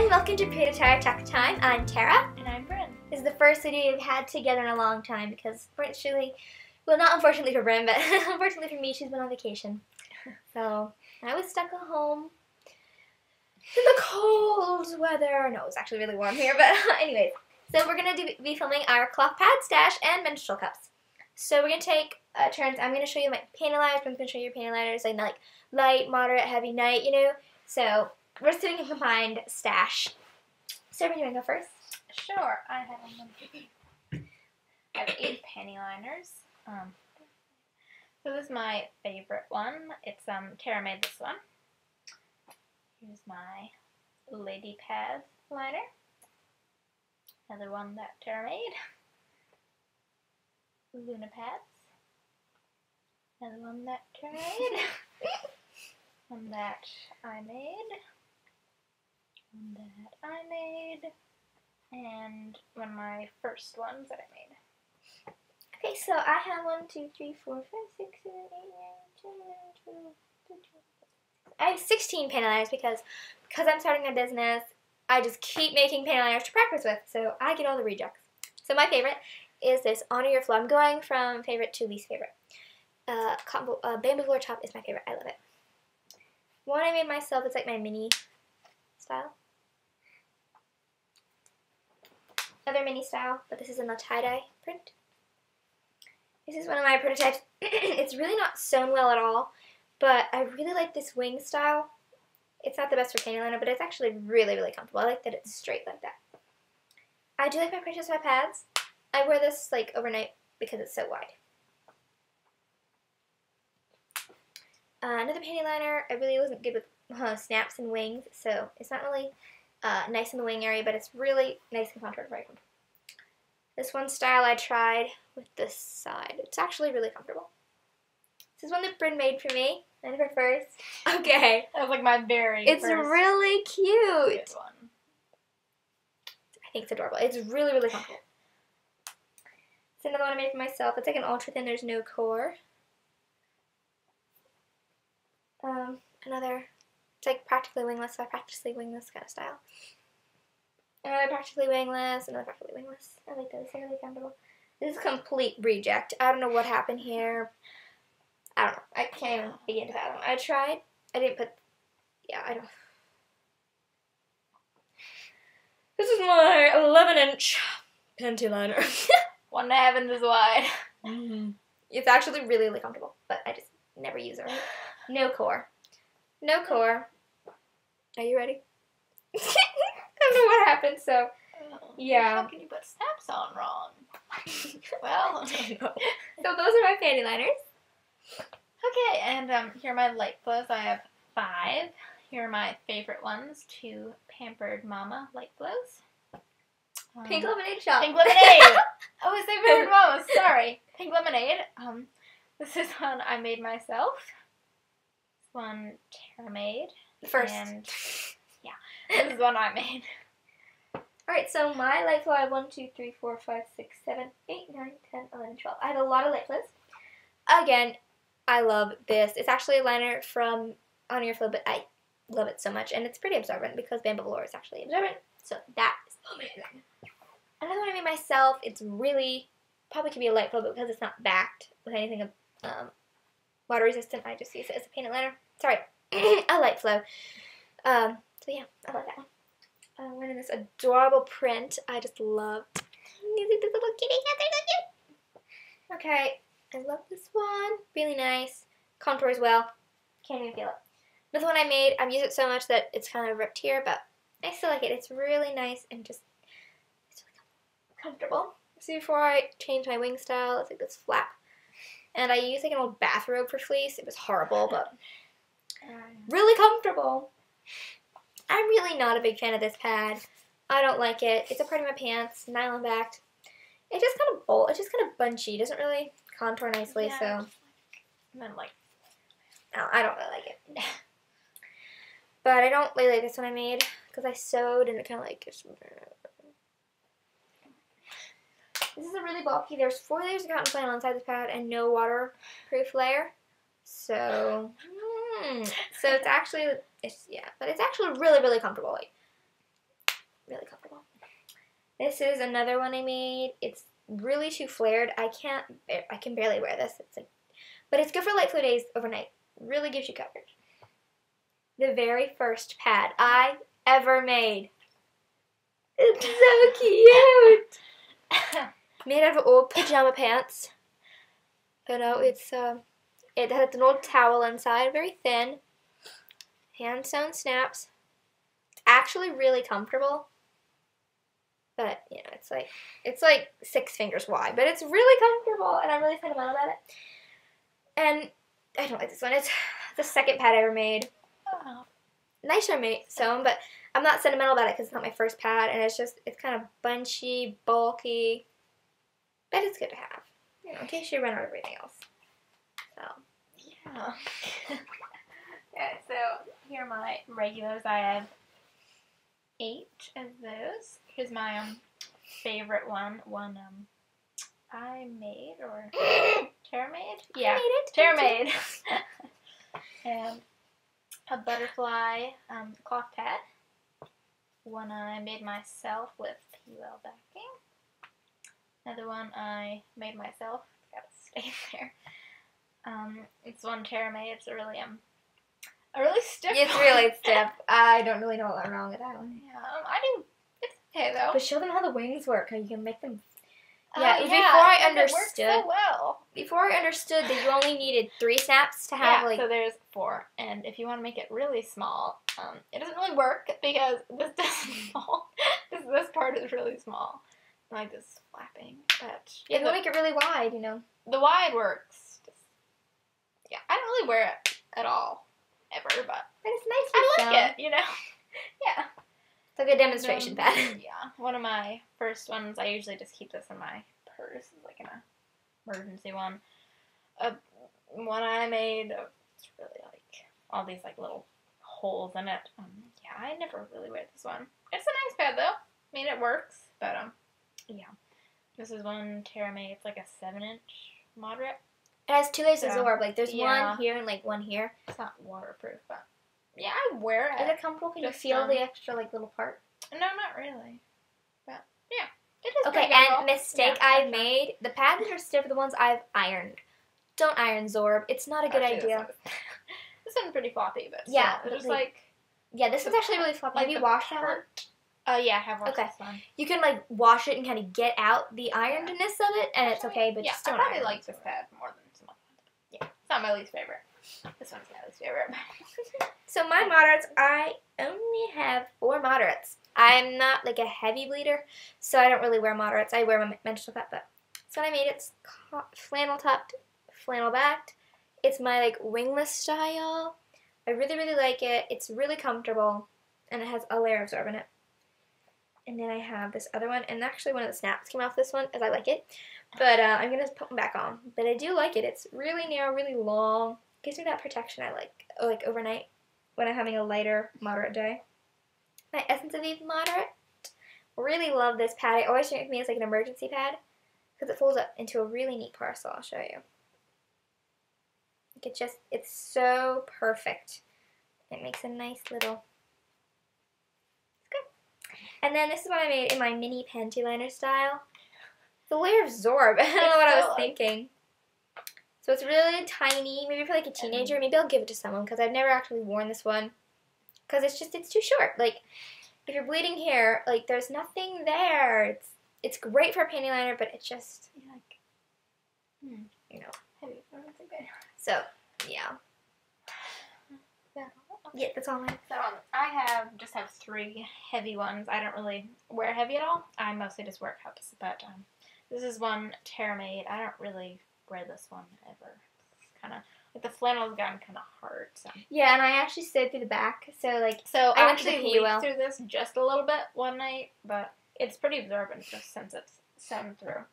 and welcome to Potato Tire Talk Time. I'm Tara. And I'm Bryn. This is the first video we've had together in a long time because Bryn's really, well, not unfortunately for Bryn, but unfortunately for me, she's been on vacation. So I was stuck at home in the cold weather. No, it was actually really warm here, but anyways. So we're going to be filming our cloth pad stash and menstrual cups. So we're going to take turns. I'm going to show you my panty liners. Bryn's going to show you your panty liners, like light, moderate, heavy, night, you know. So we're just doing a combined stash. So Bryn, you want to go first? Sure, I have 8 panty liners. So this is my favorite one. It's Tara made this one. Here's my lady pad liner. Another one that Tara made. Luna pads. Another one that Tara made. One that I made. One that I made. And one of my first ones that I made. Okay, so I have 1, 2, 3, 4, 5, 6, 7, 8, 9, 10, 11, 12, 13, 14. I have 16 panty liners because I'm starting a business. I just keep making panty liners to practice with, so I get all the rejects. So my favorite is this Honor Your Flow. I'm going from favorite to least favorite. Bamboo velour top is my favorite. I love it. One I made myself. It's like my mini style. Other mini style, but this is in the tie-dye print. This is one of my prototypes. It's really not sewn well at all, but I really like this wing style. It's not the best for panty liner, but it's actually really, really comfortable. I like that it's straight like that. I do like my Princess Sweat pads. I wear this like overnight because it's so wide. Another panty liner. I really wasn't good with snaps and wings, so it's not really nice in the wing area, but it's really nice and contoured for icon. This one style I tried with this side. It's actually really comfortable. This is one that Bryn made for me and her first. Okay. That was like my very It's first really cute. good one. I think it's adorable. It's really, really comfortable. It's another one I made for myself. It's like an ultra thin. There's no core. Another. It's like practically wingless, so I practically wingless kind of style. Another practically wingless, another practically wingless. I like those, they're really comfortable. This is a complete reject. I don't know what happened here. I don't know. I can't even begin to fathom. I tried. I didn't put, yeah, I don't. This is my 11-inch panty liner. 1.5 inches wide. It's actually really, really comfortable, but I just never use it. No core. No core. Are you ready? I don't know what happened, so yeah. How can you put snaps on wrong? Well, so those are my panty liners. Okay, and here are my light flows. I have 5. Here are my favorite ones. 2 Pampered Mama light flows. Pink Lemonade Shop. Pink Lemonade. Oh, I said Pampered Mama. Sorry. Pink Lemonade. This is one I made myself. This one Tara made. First. And yeah, this is one I made. Alright, so my light flow, I have 1, 2, 3, 4, 5, 6, 7, 8, 9, 10, 11, 12. I have a lot of light flows. Again, I love this. It's actually a liner from Honor Your Flow, but I love it so much. And it's pretty absorbent because Bamboo velour is actually absorbent. So that is amazing. Another one I made myself. It's really, probably could be a light flow, but because it's not backed with anything water resistant, I just use it as a painted liner. Sorry, a light flow. So yeah, I love that one. One in this adorable print. I just love these little kitty cats. They're so cute. Okay, I love this one. Really nice. Contour as well. Can't even feel it. Another one I made. I've used it so much that it's kind of ripped here, but I still like it. It's really nice and just it's really comfortable. See, before I changed my wing style, it's like this flap. And I used like an old bathrobe for fleece. It was horrible, but really comfortable. I'm really not a big fan of this pad. I don't like it. It's a part of my pants, nylon backed. It's just kind of bunchy. It doesn't really contour nicely, Yeah, so. And then No, I don't really like it. But I don't really like this one I made because I sewed and it kind of like. This is a really bulky. There's 4 layers of cotton flannel inside this pad and no waterproof layer. So So it's actually, but it's actually really, really comfortable. Like, really comfortable. This is another one I made. It's really too flared. I can barely wear this. It's like, but it's good for light flow days overnight. Really gives you coverage. The very first pad I ever made. It's so cute. Made out of old pajama pants. You know, it has an old towel inside, very thin. Hand sewn snaps. It's actually really comfortable. But, you know, it's like 6 fingers wide, but it's really comfortable, and I'm really sentimental about it. And I don't like this one. It's the second pad I ever made. Oh. Nicer sewn, but I'm not sentimental about it because it's not my first pad, and it's kind of bunchy, bulky, but it's good to have, you know, in case you run out of everything else. So, yeah. Yeah, so here are my regulars. I have 8 of those. Here's my favorite one I made, or Tara made? Yeah, I made it. Tara made. And a butterfly cloth pad. One I made myself with PUL backing. Another one I made myself. Gotta stay there. It's one Tara made. It's a really stiff. It's really stiff. I don't really know what's wrong with that one. Yeah, I do. It's okay though. But show them how the wings work. How you can make them. Yeah, before I understood. It works so well. Before I understood that you only needed 3 snaps to have so there's 4, and if you want to make it really small, it doesn't really work because this doesn't fall. This part is really small, like this flapping. But you can make it really wide, you know. The wide works. Yeah, I don't really wear it at all, ever, but it's nice. I like it, you know. Yeah. It's like a demonstration pad. Yeah, one of my first ones. I usually just keep this in my purse, like an emergency one. One I made. It's really like all these like little holes in it. Yeah, I never really wear this one. It's a nice pad though. I mean, it works, but yeah. This is one Tara made. It's like a 7-inch moderate. It has 2 layers of Zorb. Like there's Yeah. one here and like one here. It's not waterproof, but yeah, I wear it. Is it comfortable? Can you feel the extra like little part? No, not really. But yeah, it is. Okay, and mistake I've made. The pads that are stiff are the ones I've ironed. Don't iron Zorb. It's not a good idea. This one's pretty floppy, but yeah, it's just like yeah, this one's actually really floppy. Have you washed that one? Yeah, I have washed this one. You can like wash it and kind of get out the ironedness of it, and it's okay. But just don't. I probably like this pad more than some other ones. Yeah, it's not my least favorite. This one's my least favorite. So my moderates, I only have 4 moderates. I'm not like a heavy bleeder, so I don't really wear moderates. I wear my menstrual cup, but that's what I made. It's flannel topped, flannel backed. It's my like wingless style. I really, really like it. It's really comfortable, and it has a layer of Zorb in it. And then I have this other one, and actually one of the snaps came off this one, as I like it. But I'm going to put them back on. But I do like it. It's really narrow, really long. Gives me that protection I like overnight when I'm having a lighter, moderate day. My Essence of Eve moderate. Really love this pad. I always think of me as like an emergency pad because it folds up into a really neat parcel. I'll show you. Like it's so perfect. It makes a nice little. It's good. And then this is what I made in my mini panty liner style. The layer of Zorb. I don't know what I was thinking. So it's really tiny. Maybe for like a teenager. Maybe I'll give it to someone because I've never actually worn this one. Because it's too short. Like, if you're bleeding here, like, there's nothing there. It's great for a panty liner, but it's just, you know. Heavy. So, yeah. Yeah, that's all I have. So, I just have 3 heavy ones. I don't really wear heavy at all. I mostly just wear cups. But, this is one Tara made. I don't really wear this one ever. It's kind of... Like the flannel's gotten kind of hard. So. Yeah, and I actually sewed through the back, so like I actually leaked through this just a little bit one night, but it's pretty absorbent just since it's sewn through.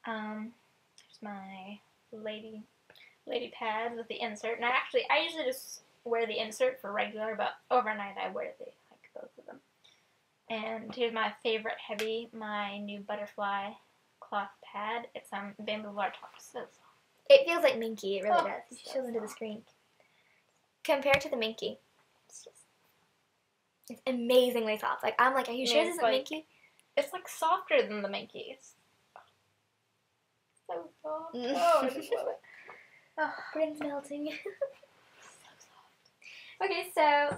Here's my lady pads with the insert, and I usually just wear the insert for regular, but overnight I wear both of them. And here's my favorite heavy, my new butterfly cloth pad. It's Bamboo Lartox. So soft. It feels like Minky, it really does. It shows into the screen. Compared to the Minky, It's amazingly soft. Like, I'm like, are you sure this isn't like, Minky? It's like softer than the Minky. It's so soft. Mm. Oh, I just love it. Oh, Bryn's melting. so soft. Okay, so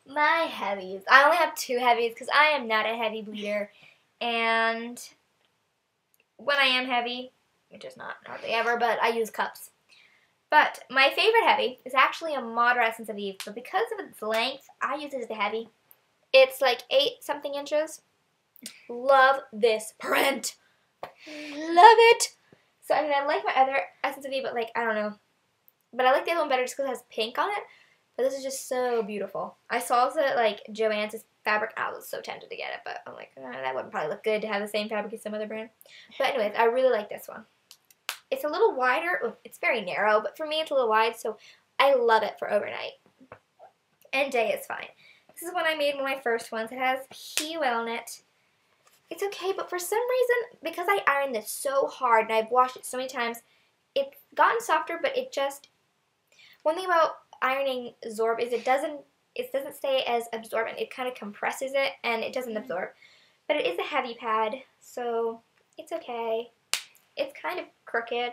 my heavies. I only have 2 heavies because I am not a heavy bleeder. And when I am heavy, which is not hardly ever, but I use cups. But my favorite heavy is actually a Moderate Essence of Eve, but because of its length, I use it as the heavy. It's like 8-something inches. Love this print. Love it. So, I mean, I like my other Essence of Eve, but, like, I don't know. But I like the other one better just because it has pink on it. But this is just so beautiful. I saw this at, like, Joann's fabric. I was so tempted to get it, but I'm like, that wouldn't probably look good to have the same fabric as some other brand. But anyways, I really like this one. It's a little wider. It's very narrow, but for me it's a little wide, so I love it for overnight. And day is fine. This is one I made one of my first ones. It has PUL in it. It's okay, but for some reason, because I ironed this so hard and I've washed it so many times, it's gotten softer, but it just... One thing about ironing Zorb is it doesn't stay as absorbent. It kind of compresses it, and it doesn't absorb. But it is a heavy pad, so it's okay. It's kind of crooked,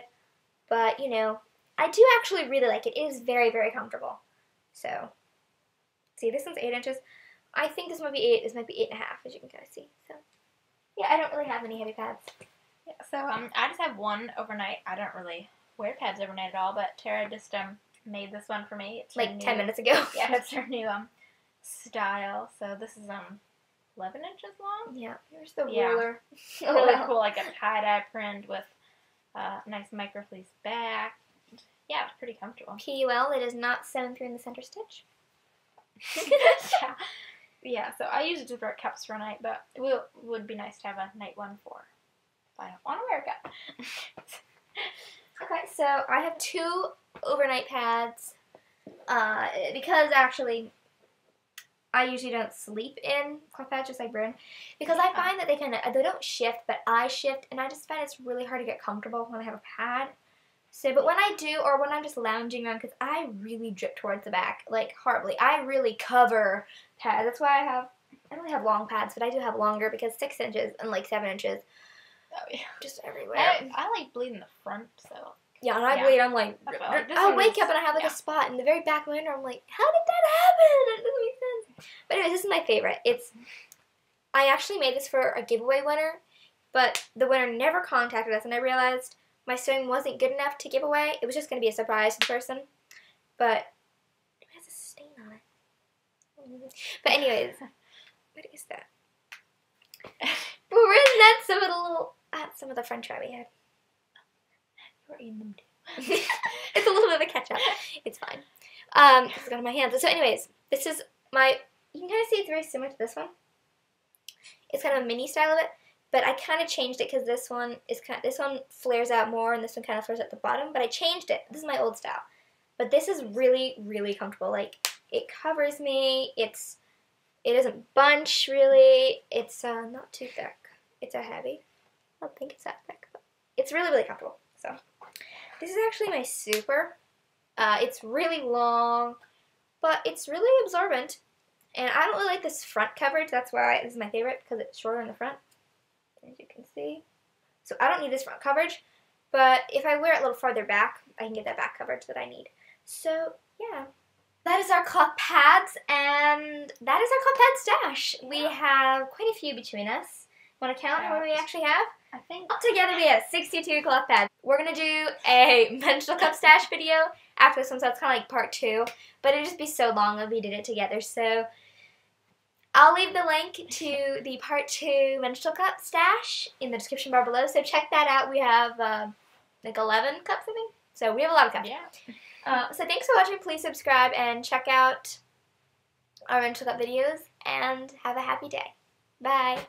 but, you know, I do actually really like it. It is very, very comfortable. So, see, this one's 8 inches. I think this might be 8. This might be 8.5, as you can kind of see. So, yeah, I don't really have any heavy pads. Yeah, so I just have one overnight. I don't really wear pads overnight at all, but Tara just made this one for me. It's Like 10 minutes ago. Yeah, it's her new style. So this is 11 inches long. Yeah, here's the Yeah. ruler. Really cool, like a tie-dye print with nice microfleece back. Yeah, it's pretty comfortable. PUL, it is not sewn through in the center stitch. Yeah. Yeah, so I use it to wear cups for a night, but it would be nice to have a night one for if I don't want to wear a cup. Okay, so I have 2 overnight pads because actually I usually don't sleep in cloth pads just like Bryn because I find that they don't shift, but I shift, and I just find it's really hard to get comfortable when I have a pad. So, but when I do, or when I'm just lounging around, because I really drip towards the back, like horribly. I really cover pads. That's why I don't really have long pads, but I do have longer because 6 inches and like 7 inches. Oh, yeah. Just everywhere. I like bleeding the front, so. Yeah, and I bleed, I'm like, I'll wake up and I have like a spot in the very back of my window. I'm like, how did that happen? That doesn't make sense. But anyways, this is my favorite. I actually made this for a giveaway winner, but the winner never contacted us, and I realized my sewing wasn't good enough to give away. It was just going to be a surprise to the person, but it has a stain on it. But anyways, what is that? We're in some of the French fry we had. We're eating them too. It's a little bit of a ketchup. It's fine. It's got on my hands. So anyways, this is you can kind of see it's very similar to this one. It's kind of a mini style of it, but I kind of changed it because this one flares out more and this one kind of flares at the bottom, but I changed it. This is my old style. But this is really, really comfortable. Like, it covers me. It doesn't bunch, really. It's not too thick. It's a heavy. I don't think it's that thick, but it's really, really comfortable. So, this is actually my super. It's really long, but it's really absorbent. And I don't really like this front coverage. That's why this is my favorite, because it's shorter in the front, as you can see. So I don't need this front coverage, but if I wear it a little farther back, I can get that back coverage that I need. So, yeah. That is our cloth pads, and that is our cloth pad stash. We have quite a few between us. Want to count how many we actually have? I think Together we have 62 cloth pads. We're going to do a menstrual cup stash video after this one, so it's kind of like part 2. But it'd just be so long if we did it together. So I'll leave the link to the part 2 menstrual cup stash in the description bar below. So check that out. We have like 11 cups, I think. So we have a lot of cups. Yeah. So thanks for watching. Please subscribe and check out our menstrual cup videos. And have a happy day. Bye.